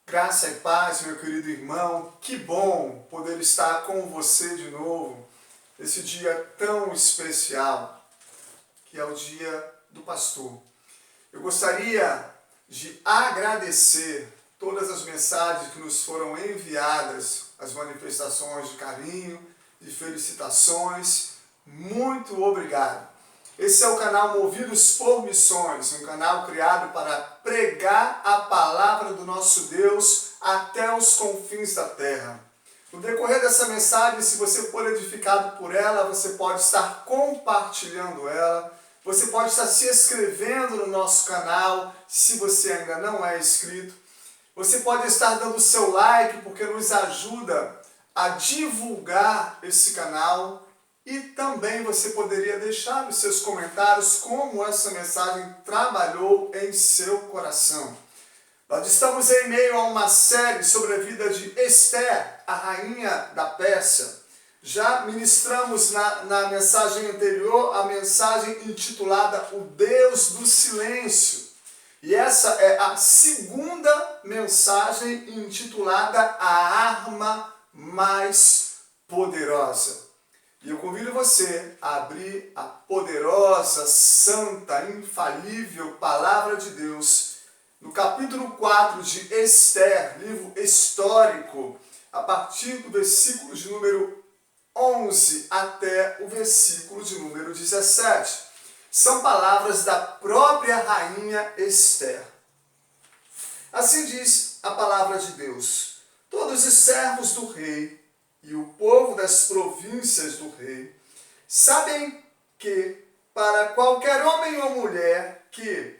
Graça e paz, meu querido irmão. Que bom poder estar com você de novo nesse dia tão especial, que é o dia do pastor. Eu gostaria de agradecer todas as mensagens que nos foram enviadas, as manifestações de carinho, de felicitações. Muito obrigado. Esse é o canal Movidos por Missões, um canal criado para pregar a palavra do nosso Deus até os confins da terra. No decorrer dessa mensagem, se você for edificado por ela, você pode estar compartilhando ela, você pode estar se inscrevendo no nosso canal, se você ainda não é inscrito. Você pode estar dando seu like, porque nos ajuda a divulgar esse canal. E também você poderia deixar os seus comentários como essa mensagem trabalhou em seu coração. Nós estamos em meio a uma série sobre a vida de Esther, a rainha da Pérsia. Já ministramos na mensagem anterior a mensagem intitulada O Deus do Silêncio. E essa é a segunda mensagem intitulada A Arma Mais Poderosa. E eu convido você a abrir a poderosa, santa, infalível Palavra de Deus no capítulo 4 de Esther, livro histórico, a partir do versículo de número 11 até o versículo de número 17. São palavras da própria rainha Esther. Assim diz a palavra de Deus: todos os servos do rei e o povo das províncias do rei sabem que, para qualquer homem ou mulher que,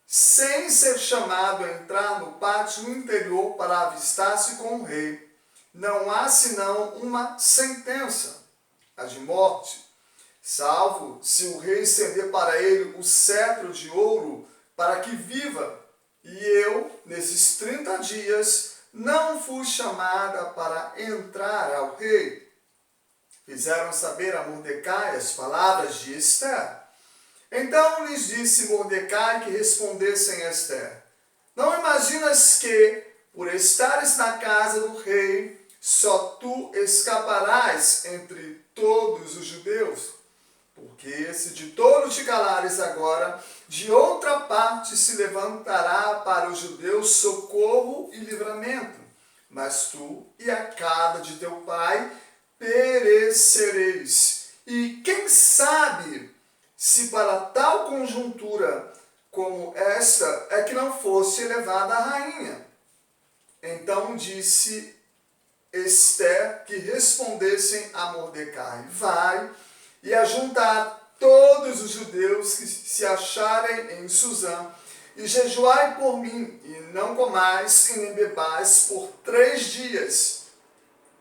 sem ser chamado a entrar no pátio interior para avistar-se com o rei, não há senão uma sentença, a de morte, salvo se o rei estender para ele o cetro de ouro para que viva. E eu, nesses 30 dias, não fui chamada para entrar ao rei. Fizeram saber a Mordecai as palavras de Esther. Então lhes disse Mordecai que respondessem a Esther: não imaginas que, por estares na casa do rei, só tu escaparás entre todos os judeus? Porque se de todo te calares agora, de outra parte se levantará para os judeus socorro e livramento. Mas tu e a casa de teu pai perecereis. E quem sabe se para tal conjuntura como esta é que não fosse elevada a rainha. Então disse Esther que respondessem a Mordecai: vai e ajuntar todos os judeus que se acharem em Suzã, e jejuai por mim, e não comais e nem bebais por 3 dias,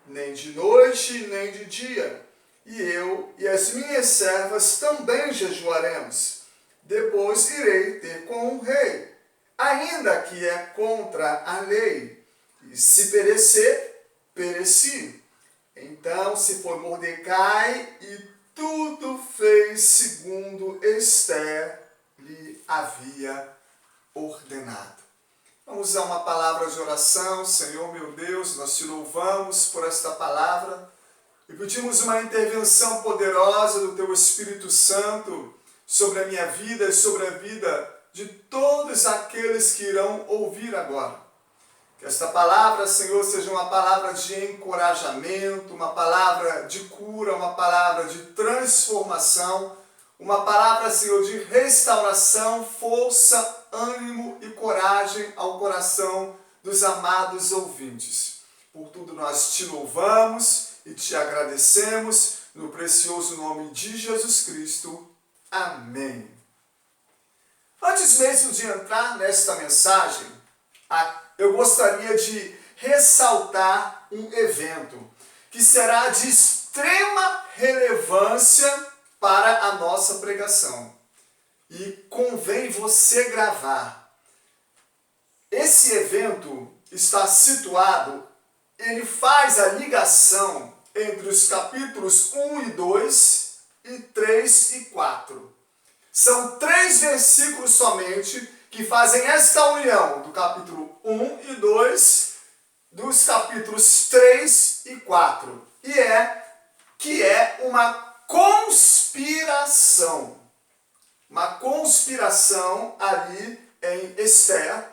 nem de noite nem de dia. E eu e as minhas servas também jejuaremos. Depois irei ter com o rei, ainda que é contra a lei. E se perecer, pereci. Então se foi Mordecai e tudo fez segundo Esther lhe havia ordenado. Vamos usar uma palavra de oração. Senhor meu Deus, nós te louvamos por esta palavra e pedimos uma intervenção poderosa do teu Espírito Santo sobre a minha vida e sobre a vida de todos aqueles que irão ouvir agora. Que esta palavra, Senhor, seja uma palavra de encorajamento, uma palavra de cura, uma palavra de transformação, uma palavra, Senhor, de restauração, força, ânimo e coragem ao coração dos amados ouvintes. Por tudo nós te louvamos e te agradecemos, no precioso nome de Jesus Cristo. Amém. Antes mesmo de entrar nesta mensagem, eu gostaria de ressaltar um evento que será de extrema relevância para a nossa pregação. E convém você gravar. Esse evento está situado, ele faz a ligação entre os capítulos 1 e 2 e 3 e 4. São 3 versículos somente que fazem esta união do capítulo 1 e 2, dos capítulos 3 e 4, que é uma conspiração. Uma conspiração ali em Esther,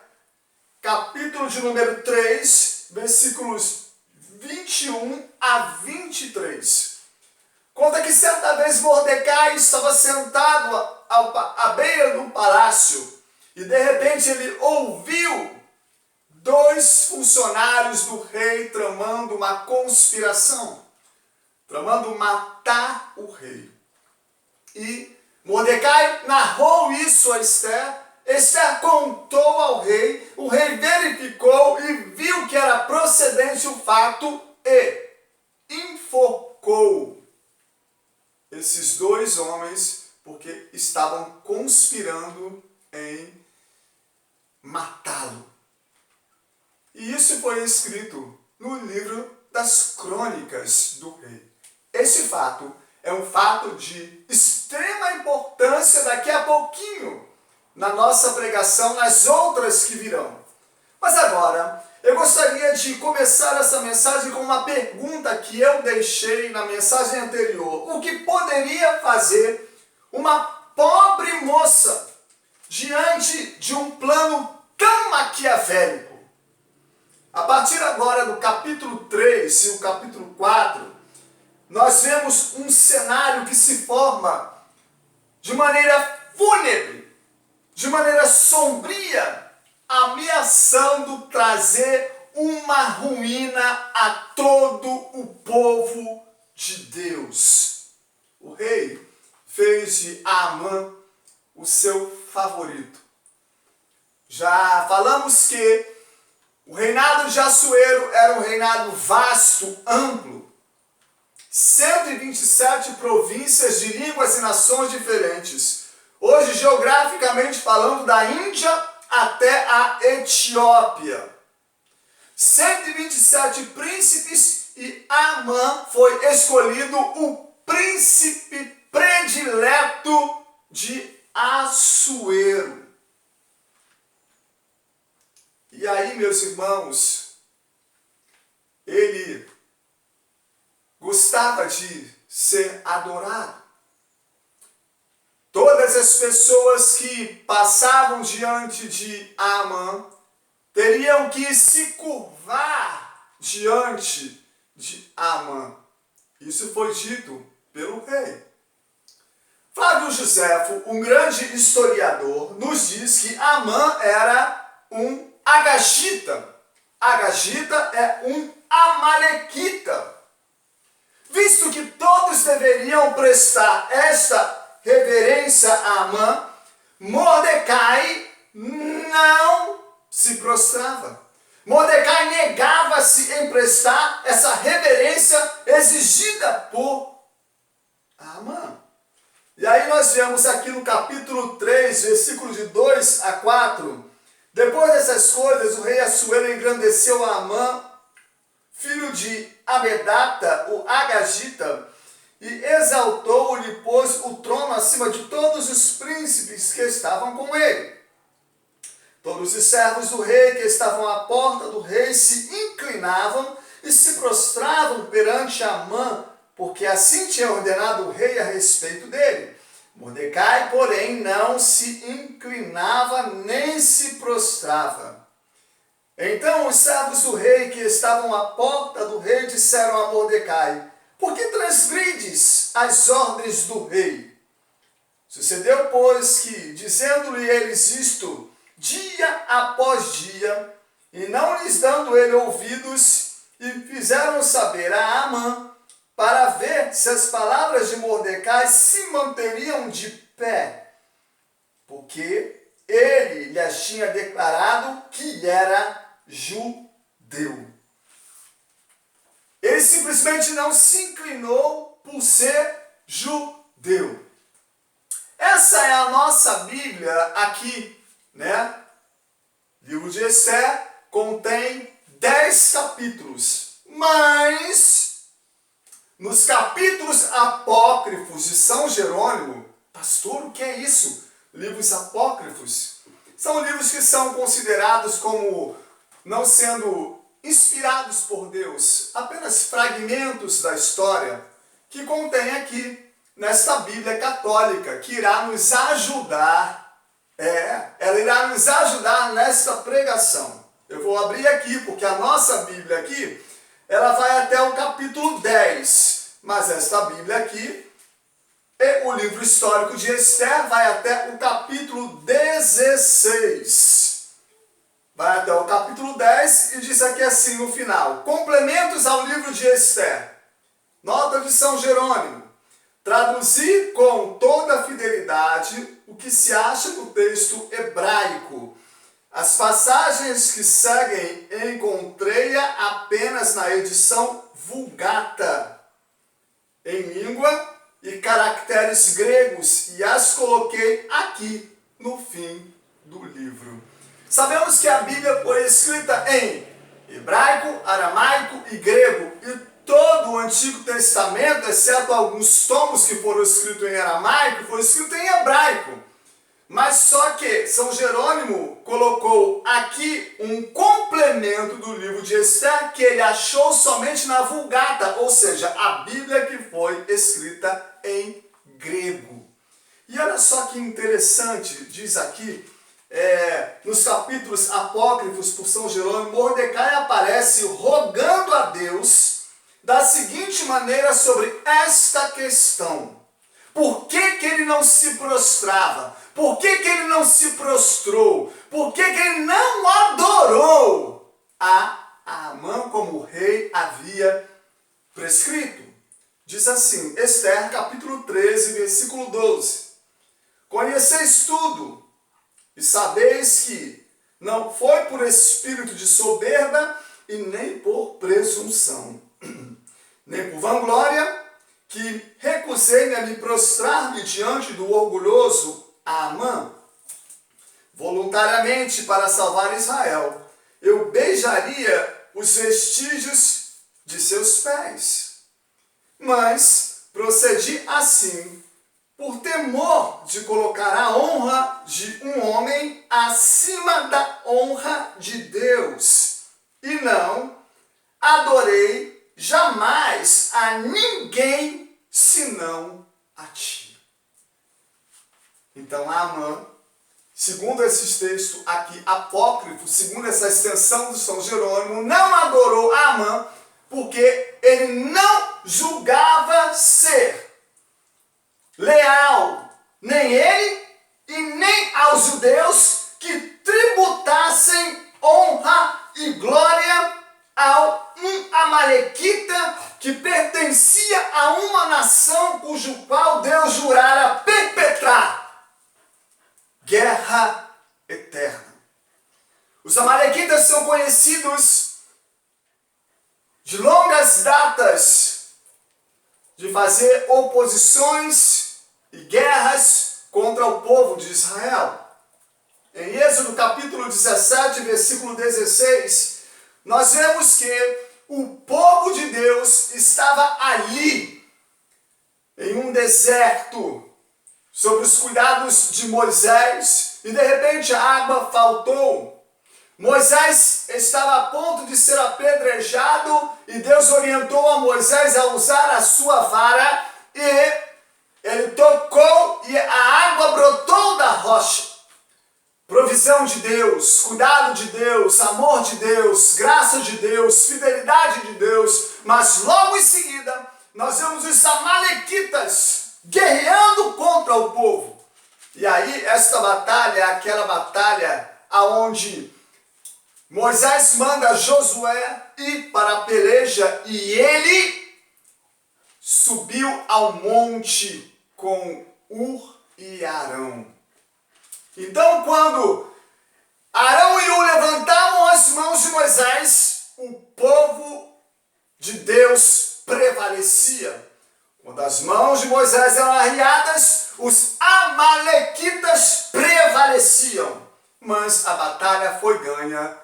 capítulo de número 3, versículos 21 a 23. Conta que certa vez Mordecai estava sentado à beira do palácio e de repente ele ouviu dois funcionários do rei tramando uma conspiração, tramando matar o rei. E Mordecai narrou isso a Esther. Esther contou ao rei, o rei verificou e viu que era procedente o fato e enforcou esses dois homens porque estavam conspirando em matá-lo. E isso foi escrito no livro das Crônicas do Rei. Esse fato é um fato de extrema importância daqui a pouquinho na nossa pregação, nas outras que virão. Mas agora, eu gostaria de começar essa mensagem com uma pergunta que eu deixei na mensagem anterior. O que poderia fazer uma pobre moça diante de um plano tão maquiavélico? A partir agora do capítulo 3 e o capítulo 4, nós vemos um cenário que se forma de maneira fúnebre, de maneira sombria, ameaçando trazer uma ruína a todo o povo de Deus. O rei fez de Amã o seu favorito. Já falamos que o reinado de Assuero era um reinado vasto, amplo, 127 províncias de línguas e nações diferentes. Hoje, geograficamente falando, da Índia até a Etiópia. 127 príncipes e Amã foi escolhido o príncipe predileto de Assuero. E aí, meus irmãos, ele gostava de ser adorado. Todas as pessoas que passavam diante de Amã teriam que se curvar diante de Amã. Isso foi dito pelo rei. Flávio Joséfo, um grande historiador, nos diz que Amã era um agagita. Agagita é um amalequita. Visto que todos deveriam prestar esta reverência a Amã, Mordecai não se prostrava. Mordecai negava-se em prestar essa reverência exigida por Amã. E aí nós vemos aqui no capítulo 3, versículo de 2 a 4. Depois dessas coisas, o rei Assuero engrandeceu a Amã, filho de Amedata, o agagita, e exaltou-o, lhe pôs o trono acima de todos os príncipes que estavam com ele. Todos os servos do rei que estavam à porta do rei se inclinavam e se prostravam perante Amã, porque assim tinha ordenado o rei a respeito dele. Mordecai, porém, não se inclinava nem se prostrava. Então os servos do rei que estavam à porta do rei disseram a Mordecai: por que transgrides as ordens do rei? Sucedeu, pois, que, dizendo-lhe eles isto dia após dia, e não lhes dando ele ouvidos, e fizeram saber a Amã, para ver se as palavras de Mordecai se manteriam de pé, porque ele lhes tinha declarado que era judeu. Ele simplesmente não se inclinou por ser judeu. Essa é a nossa Bíblia aqui, né? Livro de Esther contém 10 capítulos, mas nos capítulos apócrifos de São Jerônimo, pastor, o que é isso? Livros apócrifos São livros que são considerados como não sendo inspirados por Deus, apenas fragmentos da história que contém aqui nesta Bíblia católica, que irá nos ajudar, ela irá nos ajudar nesta pregação. Eu vou abrir aqui, porque a nossa Bíblia aqui, ela vai até o capítulo 10, mas esta Bíblia aqui, o livro histórico de Esther, vai até o capítulo 16. Vai até o capítulo 10 e diz aqui assim no final: complementos ao livro de Esther. Nota de São Jerônimo. Traduzir com toda fidelidade o que se acha no texto hebraico. As passagens que seguem encontrei-a apenas na edição Vulgata, em língua e caracteres gregos, e as coloquei aqui no fim do livro. Sabemos que a Bíblia foi escrita em hebraico, aramaico e grego, e todo o Antigo Testamento, exceto alguns tomos que foram escritos em aramaico, foi escrito em hebraico. Mas só que São Jerônimo colocou aqui um complemento do livro de Esther que ele achou somente na Vulgata, ou seja, a Bíblia que foi escrita em grego. E olha só que interessante, diz aqui, nos capítulos apócrifos por São Jerônimo, Mordecai aparece rogando a Deus da seguinte maneira sobre esta questão. Por que ele não se prostrava? Por que ele não se prostrou? Por que ele não adorou a Amã como o rei havia prescrito? Diz assim, Esther capítulo 13, versículo 12. Conheceis tudo e sabeis que não foi por espírito de soberba e nem por presunção, nem por vanglória, que recusei-me a me prostrar-me diante do orgulhoso Amã. Voluntariamente, para salvar Israel, eu beijaria os vestígios de seus pés. Mas procedi assim, por temor de colocar a honra de um homem acima da honra de Deus, e não adorei jamais a ninguém senão a ti. Então Amã, segundo esses textos aqui apócrifos, segundo essa extensão de São Jerônimo, não adorou Amã porque ele não julgava ser leal, nem ele e nem aos judeus que tributassem honra e glória a um amalequita que pertencia a uma nação cujo qual Deus jurara perpetrar guerra eterna. Os amalequitas são conhecidos de longas datas de fazer oposições e guerras contra o povo de Israel. Em Êxodo capítulo 17, versículo 16, nós vemos que o povo de Deus estava ali, em um deserto, sob os cuidados de Moisés, e de repente a água faltou. Moisés estava a ponto de ser apedrejado e Deus orientou a Moisés a usar a sua vara e ele tocou e a água brotou da rocha. Provisão de Deus, cuidado de Deus, amor de Deus, graça de Deus, fidelidade de Deus, mas logo em seguida nós vemos os amalequitas guerreando contra o povo. E aí esta batalha é aquela batalha aonde Moisés manda Josué ir para a peleja e ele subiu ao monte com Ur e Arão. Então, quando Arão e Ur levantavam as mãos de Moisés, o povo de Deus prevalecia. Quando as mãos de Moisés eram arriadas, os amalequitas prevaleciam. Mas a batalha foi ganha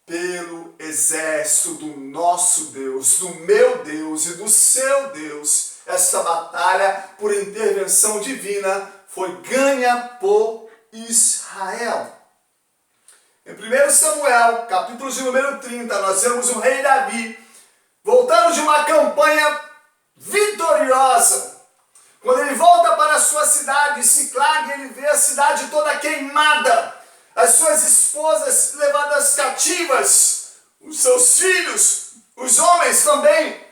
pelo exército do nosso Deus, do meu Deus e do seu Deus. Essa batalha, por intervenção divina, foi ganha por Israel. Em 1 Samuel, capítulo de número 30, nós vemos o rei Davi voltando de uma campanha vitoriosa. Quando ele volta para a sua cidade, Siclag, ele vê a cidade toda queimada, as suas esposas levadas cativas, os seus filhos, os homens também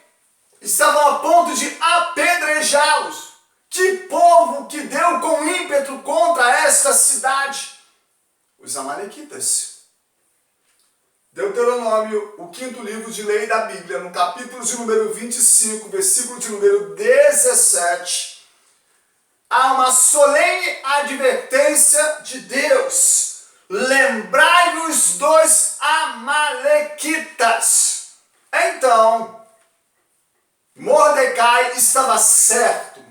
estavam a ponto de apedrejá-los. Que povo que deu com ímpeto contra esta cidade? Os amalequitas. Deuteronômio, o 5º livro de lei da Bíblia, no capítulo de número 25, versículo de número 17, há uma solene advertência de Deus. Lembrai-vos dos amalequitas. Então, Mordecai estava certo.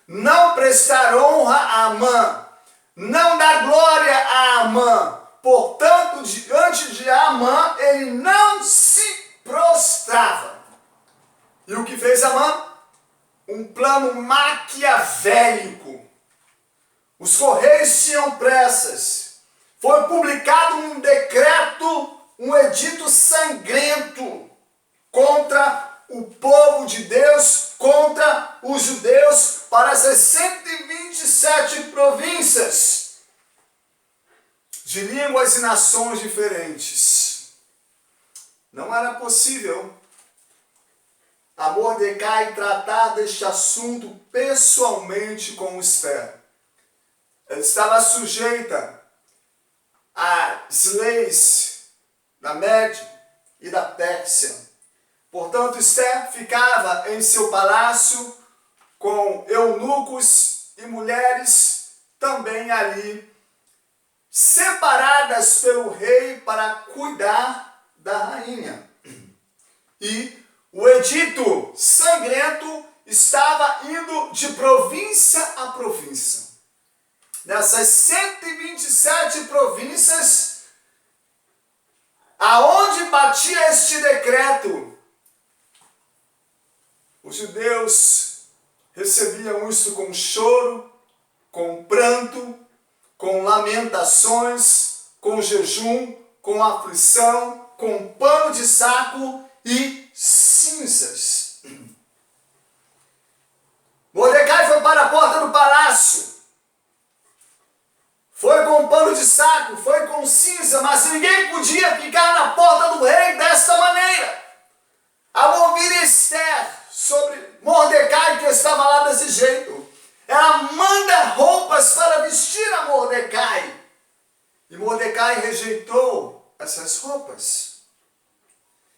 Não prestar honra a Amã, não dar glória a Amã. Portanto, diante de Amã, ele não se prostrava. E o que fez Amã? Um plano maquiavélico. Os correios tinham pressas. Foi publicado um decreto, um edito sangrento contra o povo de Deus, contra os judeus, para essas 127 províncias de línguas e nações diferentes. Não era possível a Mordecai tratar deste assunto pessoalmente com Esther. Ela estava sujeita às leis da Média e da Pérsia. Portanto, Esther ficava em seu palácio com eunucos e mulheres também ali, separadas pelo rei para cuidar da rainha. E o edito sangrento estava indo de província a província. Nessas 127 províncias, aonde batia este decreto, os judeus recebiam isso com choro, com pranto, com lamentações, com jejum, com aflição, com pano de saco e cinzas. Mordecai foi para a porta do palácio. Foi com pano de saco, foi com cinza, mas ninguém podia ficar na porta do rei desta maneira. Ao ouvir Esther sobre Mordecai, que estava lá desse jeito, ela manda roupas para vestir a Mordecai. E Mordecai rejeitou essas roupas.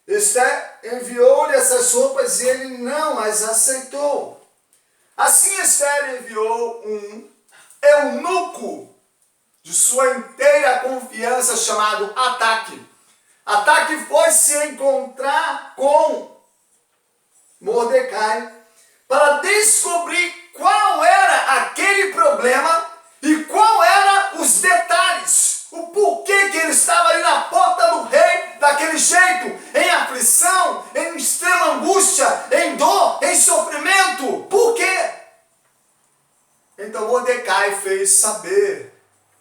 Esther enviou-lhe essas roupas e ele não as aceitou. Assim Esther enviou um eunuco de sua inteira confiança chamado Ataque. Ataque foi se encontrar com Mordecai para descobrir qual era aquele problema e qual eram os detalhes, o porquê que ele estava ali na porta do rei daquele jeito, em aflição, em extrema angústia, em dor, em sofrimento. Por quê? Então Mordecai fez saber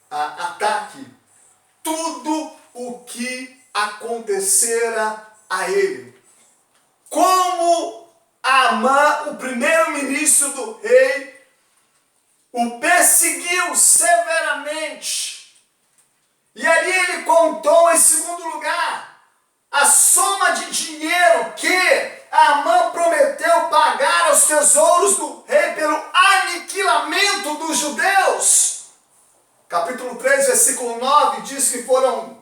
a Ataque tudo o que acontecera a ele. Como Amã, o primeiro-ministro do rei, o perseguiu severamente. E ali ele contou, em segundo lugar, a soma de dinheiro que Amã prometeu pagar aos tesouros do rei pelo aniquilamento dos judeus. Capítulo 3, versículo 9, diz que foram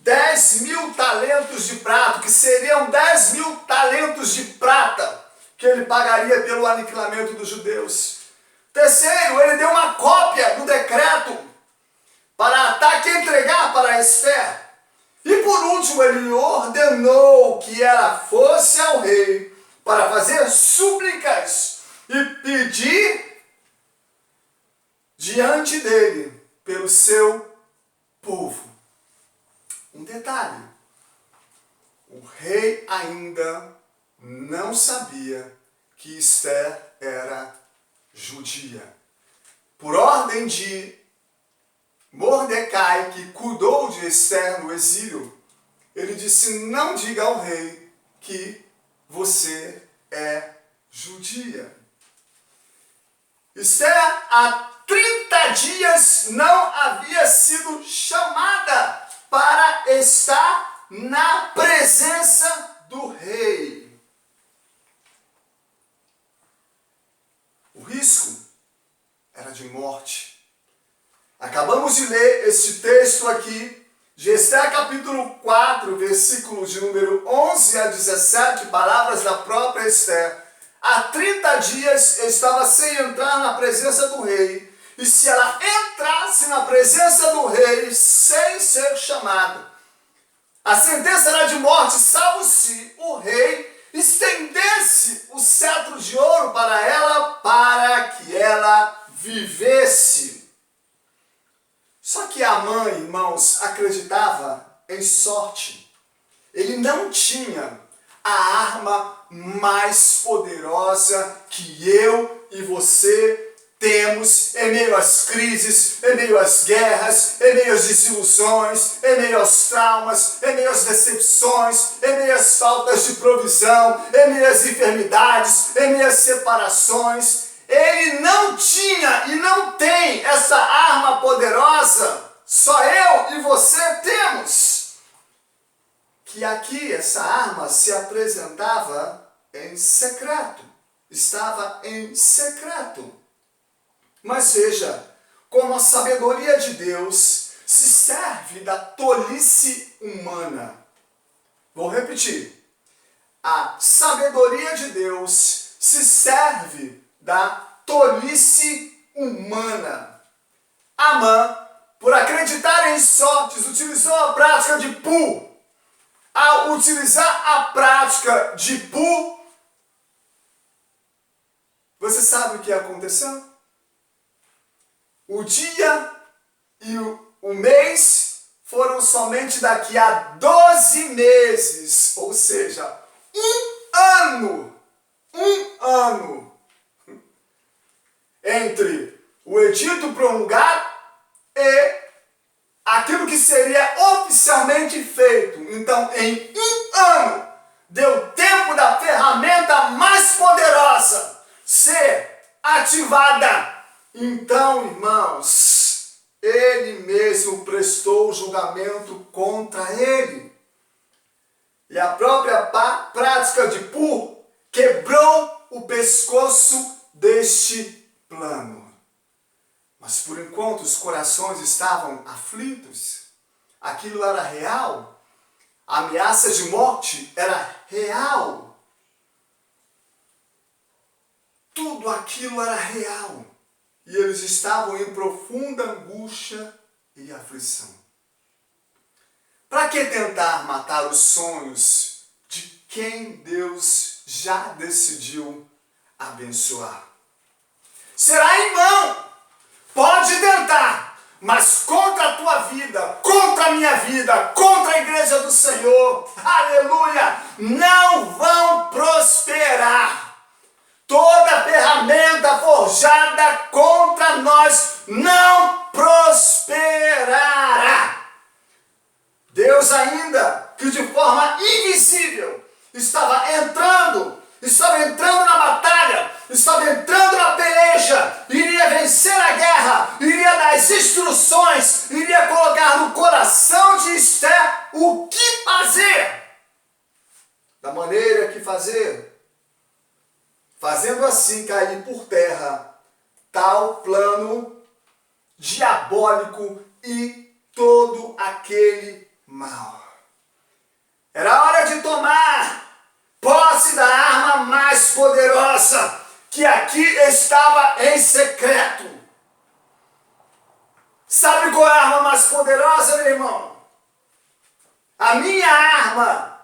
10.000 talentos de prata, que seriam 10.000 talentos de prata que ele pagaria pelo aniquilamento dos judeus. Terceiro, ele deu uma cópia do decreto para Ataque entregar para Esther. E por último, ele ordenou que ela fosse ao rei para fazer súplicas e pedir diante dele pelo seu povo. Um detalhe, o rei ainda não sabia que Esther era judia. Por ordem de Mordecai, que cuidou de Esther no exílio, ele disse: não diga ao rei que você é judia. Esther, há 30 dias, não havia sido chamada para estar na presença do rei. O risco era de morte. Acabamos de ler este texto aqui, de Esther capítulo 4, versículos de número 11 a 17, palavras da própria Esther. Há 30 dias estava sem entrar na presença do rei, e se ela entrasse na presença do rei sem ser chamada, a sentença era de morte, salvo se o rei estendesse o cetro de ouro para ela, para que ela vivesse. Só que Amã, irmãos, acreditava em sorte. Ele não tinha a arma mais poderosa que eu e você temos em meio às crises, em meio às guerras, em meio às desilusões, em meio aos traumas, em meio às decepções, em meio às faltas de provisão, em meio às enfermidades, em meio às separações. Ele não tinha e não tem essa arma poderosa, só eu e você temos. Que aqui essa arma se apresentava em secreto, estava em secreto. Mas veja, como a sabedoria de Deus se serve da tolice humana. Vou repetir. A sabedoria de Deus se serve da tolice humana. Amã, por acreditar em sortes, utilizou a prática de Pu. Ao utilizar a prática de Pu, você sabe o que aconteceu? O dia e o mês foram somente daqui a 12 meses, ou seja, um ano entre o edito promulgado e aquilo que seria oficialmente feito. Então, em um ano, deu tempo da ferramenta mais poderosa ser ativada. Então, irmãos, ele mesmo prestou julgamento contra ele. E a própria prática de Pu quebrou o pescoço deste plano. Mas por enquanto os corações estavam aflitos, aquilo era real, a ameaça de morte era real. Tudo aquilo era real. E eles estavam em profunda angústia e aflição. Para que tentar matar os sonhos de quem Deus já decidiu abençoar? Será em vão. Pode tentar, mas contra a tua vida, contra a minha vida, contra a igreja do Senhor, aleluia, não vão prosperar. Toda ferramenta forjada contra nós não prosperará. Deus ainda, que de forma invisível estava entrando na batalha, estava entrando na peleja, iria vencer a guerra, iria dar as instruções, iria colocar no coração de Esther o que fazer, da maneira que fazer, fazendo assim cair por terra tal plano diabólico e todo aquele mal. Era hora de tomar posse da arma mais poderosa, que aqui estava em secreto. Sabe qual é a arma mais poderosa, meu irmão? A minha arma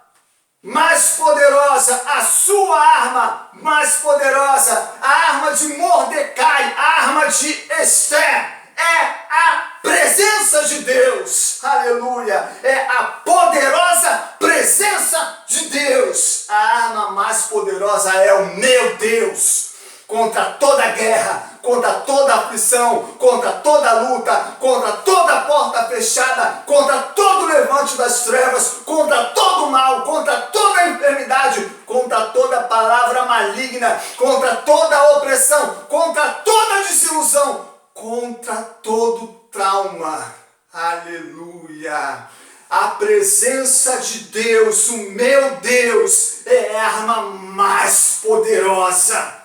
mais poderosa, a sua arma mais poderosa, a arma de Mordecai, a arma de Esther, é a presença de Deus, aleluia, é a poderosa presença de Deus. A arma mais poderosa é o meu Deus, contra toda guerra, contra toda aflição, contra toda luta, contra toda porta fechada, contra todo levante das trevas, contra todo mal, contra toda enfermidade, contra toda palavra maligna, contra toda opressão, contra toda desilusão, contra todo trauma. Aleluia! A presença de Deus, o meu Deus, é a arma mais poderosa.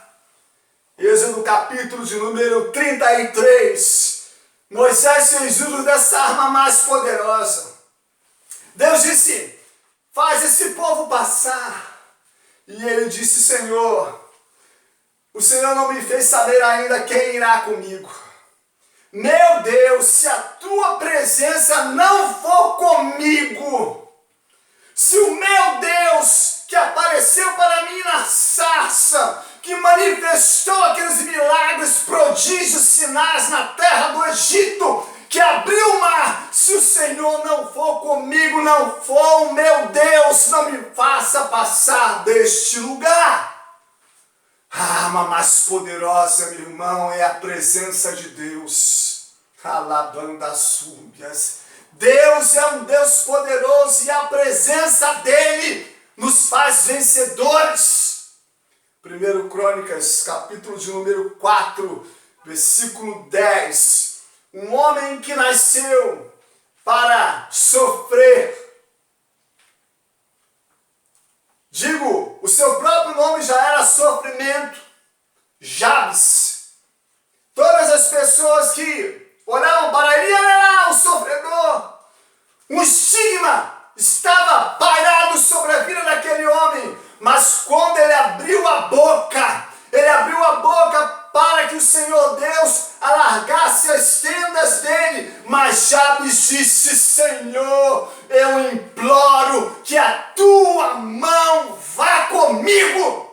Êxodo capítulo de número 33. Moisés fez uso dessa arma mais poderosa. Deus disse, faz esse povo passar. E ele disse, Senhor, o Senhor não me fez saber ainda quem irá comigo. Meu Deus, se a tua presença não for comigo, se o meu Deus que apareceu para mim na sarça, que manifestou aqueles milagres, prodígios, sinais na terra do Egito, que abriu o mar, se o Senhor não for comigo, não for o meu Deus, não me faça passar deste lugar. A arma mais poderosa, meu irmão, é a presença de Deus. Alabando as súbias. Deus é um Deus poderoso e a presença dele nos faz vencedores. 1 Crônicas, capítulo de número 4, versículo 10. Um homem que nasceu para sofrer. Digo, o seu próprio nome já era sofrimento. Jabes. Todas as pessoas que olhavam para ele, era o sofredor. Um estigma estava pairado sobre a vida daquele homem. Mas quando ele abriu a boca para que o Senhor Deus alargasse as tendas dele. Mas Jabes disse, Senhor, eu imploro que a tua mão vá comigo.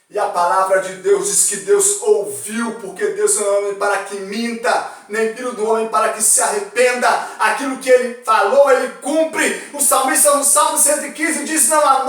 E a palavra de Deus diz que Deus ouviu, porque Deus não é homem para que minta, nem filho do homem para que se arrependa. Aquilo que ele falou, ele cumpre. O salmista no Salmo 115 diz, não a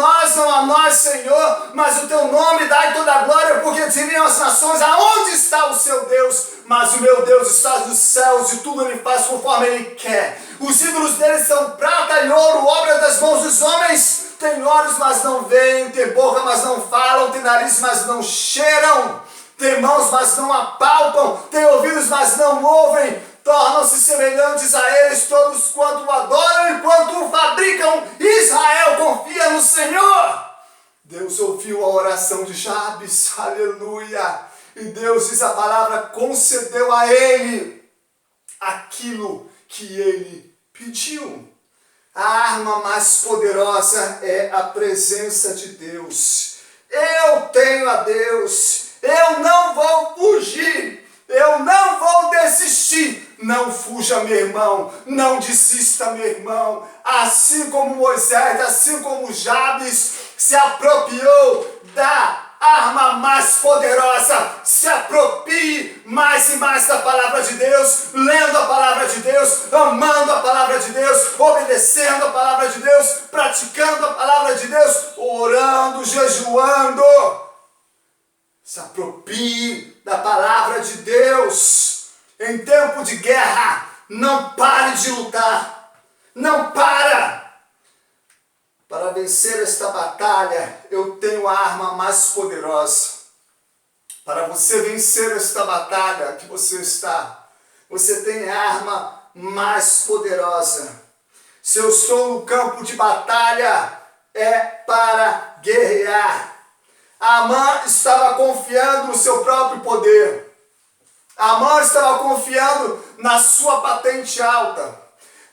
nós, Senhor, mas o teu nome dai toda a glória, porque diriam as nações, aonde está o seu Deus? Mas o meu Deus está nos céus e tudo ele faz conforme ele quer. Os ídolos dele são prata e ouro, obra das mãos dos homens. Tem olhos, mas não veem, tem boca, mas não falam, tem nariz, mas não cheiram, tem mãos, mas não apalpam, tem ouvidos, mas não ouvem, tornam-se semelhantes a eles todos quanto o adoram e quanto o fabricam. Israel confia no Senhor. Deus ouviu a oração de Jabes, aleluia, e Deus, diz a palavra, concedeu a ele aquilo que ele pediu. A arma mais poderosa é a presença de Deus. Eu tenho a Deus. Eu não vou fugir. Eu não vou desistir. Não fuja, meu irmão. Não desista, meu irmão. Assim como Moisés, assim como Jabes se apropriou da arma mais poderosa, se aproprie mais e mais da palavra de Deus, lendo a palavra de Deus, amando a palavra de Deus, obedecendo a palavra de Deus, praticando a palavra de Deus, orando, jejuando. Se aproprie da palavra de Deus. Em tempo de guerra, não pare de lutar. Não para. Para vencer esta batalha, eu tenho a arma mais poderosa. Para você vencer esta batalha que você está, você tem a arma mais poderosa. Se eu estou no campo de batalha, é para guerrear. Amã estava confiando no seu próprio poder. Amã estava confiando na sua patente alta.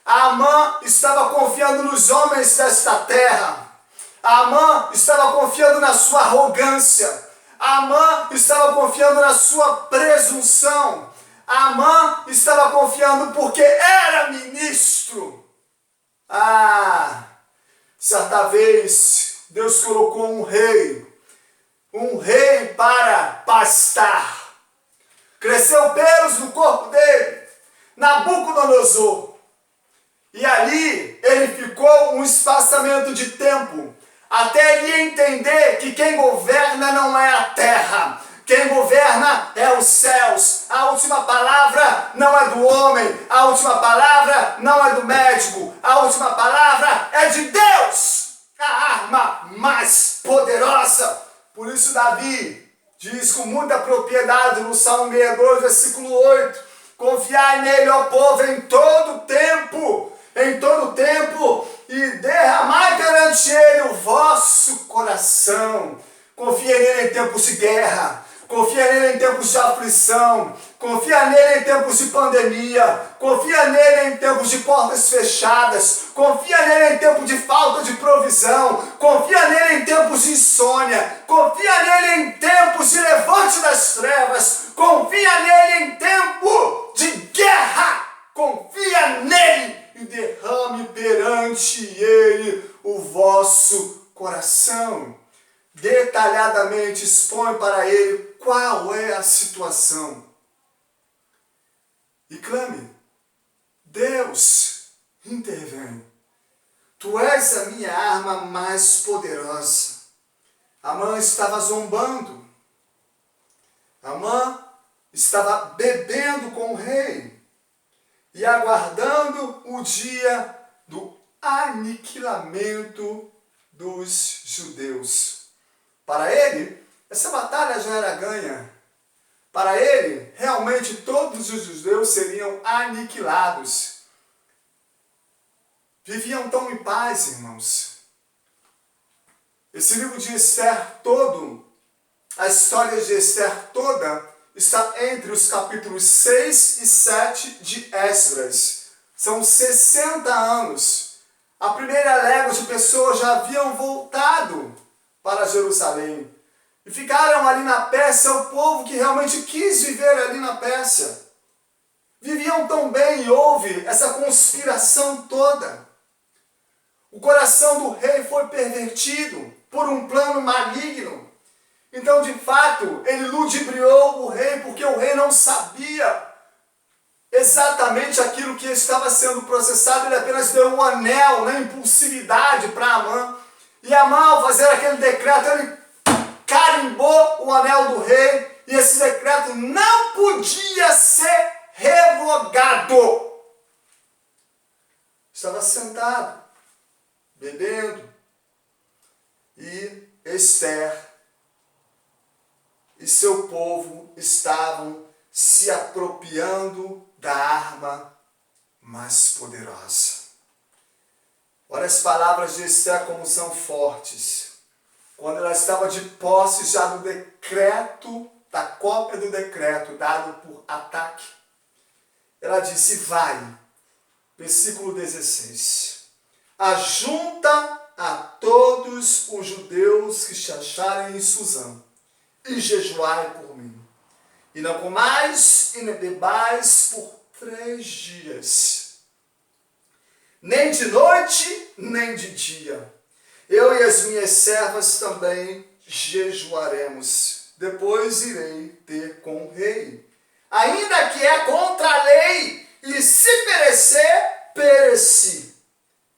Amã estava confiando nos homens desta terra. Amã estava confiando na sua arrogância. Amã estava confiando na sua presunção. Amã estava confiando porque era ministro. Certa vez Deus colocou um rei para pastar. Cresceu pelos no corpo dele, Nabucodonosor. E ali ele ficou um espaçamento de tempo, até ele entender que quem governa não é a terra, Quem governa é os céus. A última palavra não é do homem. A última palavra não é do médico. A última palavra é de Deus. A arma mais poderosa. Por isso Davi diz com muita propriedade no Salmo 62, versículo 8. Confiai nele, ó povo, em todo tempo. Em todo tempo. E derramai perante ele o vosso coração. Confia nele em tempos de guerra. Confia nele em tempos de aflição. Confia nele em tempos de pandemia. Confia nele em tempos de portas fechadas. Confia nele em tempos de falta de provisão. Confia nele em tempos de insônia. Confia nele em tempos de levante das trevas. Confia nele em tempo de guerra. Confia nele e derrame perante ele o vosso coração. Detalhadamente expõe para ele qual é a situação. E clame: Deus, intervém. Tu és a minha arma mais poderosa. Amã estava zombando. Amã estava bebendo com o rei e aguardando o dia do aniquilamento dos judeus. Para ele, essa batalha já era ganha. Para ele, realmente todos os judeus seriam aniquilados. Viviam tão em paz, irmãos. Esse livro de Esther todo, a história de Esther toda, está entre os capítulos 6 e 7 de Esdras. São 60 anos. A primeira légua de pessoas já haviam voltado para Jerusalém. E ficaram ali na Pérsia o povo que realmente quis viver ali na Pérsia. Viviam tão bem e houve essa conspiração toda. O coração do rei foi pervertido por um plano maligno. Então, de fato, ele ludibriou o rei porque o rei não sabia exatamente aquilo que estava sendo processado. Ele apenas deu um anel na impulsividade para Amã. E Amã, ao fazer aquele decreto, ele carimbou o anel do rei e esse decreto não podia ser revogado. Estava sentado, bebendo, e Esther e seu povo estavam se apropriando da arma mais poderosa. Olha as palavras de Esther como são fortes. Quando ela estava de posse já do decreto, da cópia do decreto dado por Ataque, ela disse: vai, versículo 16, ajunta a todos os judeus que se acharem em Suzã, e jejuai por mim, e não comais e nem bebais por 3 dias, nem de noite, nem de dia. Eu e as minhas servas também jejuaremos. Depois irei ter com o rei. Ainda que é contra a lei, e se perecer, pereci.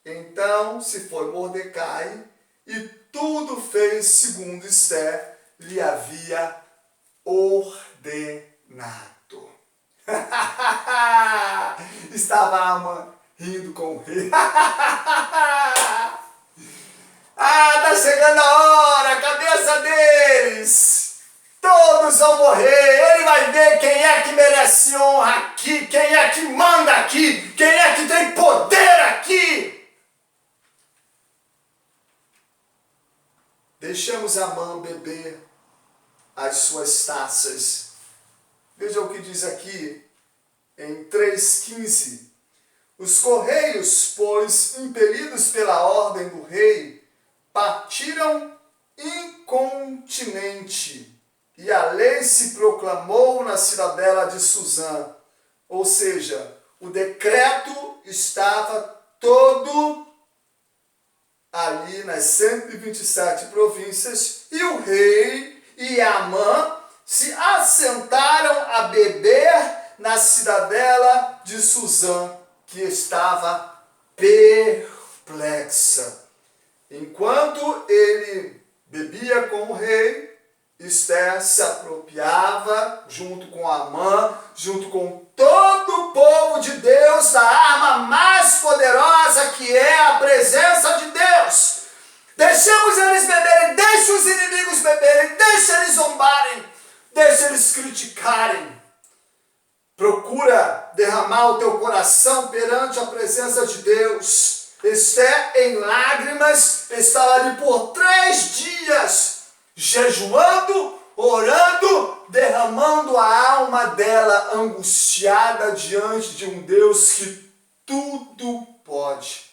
Então se foi Mordecai, e tudo fez segundo Esther lhe havia ordenado. Estava Amã rindo com o rei. Tá chegando a hora, a cabeça deles. Todos vão morrer. Ele vai ver quem é que merece honra aqui, quem é que manda aqui, quem é que tem poder aqui. Deixamos Amã beber as suas taças. Veja o que diz aqui em 3,15. Os correios, pois, impelidos pela ordem do rei, partiram incontinenti, e a lei se proclamou na cidadela de Suzã. Ou seja, o decreto estava todo ali nas 127 províncias, e o rei e Amã se assentaram a beber na cidadela de Suzã, que estava perplexa. Enquanto ele bebia com o rei, Esther se apropriava, junto com Amã, junto com todo o povo de Deus, da arma mais poderosa que é a presença de Deus. Deixemos eles beberem, deixe os inimigos beberem, deixe eles zombarem, deixe eles criticarem. Procura derramar o teu coração perante a presença de Deus. Esther, em lágrimas, estava ali por 3 dias, jejuando, orando, derramando a alma dela angustiada diante de um Deus que tudo pode.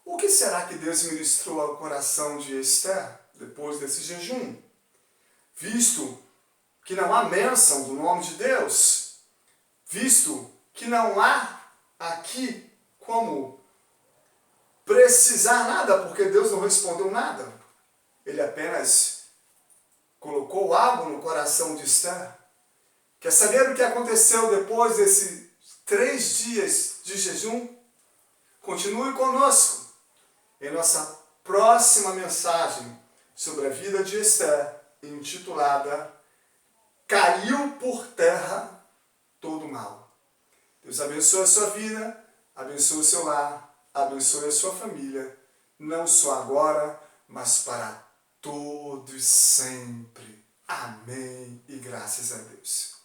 O que será que Deus ministrou ao coração de Esther depois desse jejum? Visto que não há bênção do nome de Deus, visto que não há aqui como precisar nada, porque Deus não respondeu nada. Ele apenas colocou algo no coração de Esther. Quer saber o que aconteceu depois desses 3 dias de jejum? Continue conosco em nossa próxima mensagem sobre a vida de Esther, intitulada Caiu por terra todo o mal. Deus abençoe a sua vida, abençoe o seu lar, abençoe a sua família, não só agora, mas para todos sempre. Amém e graças a Deus.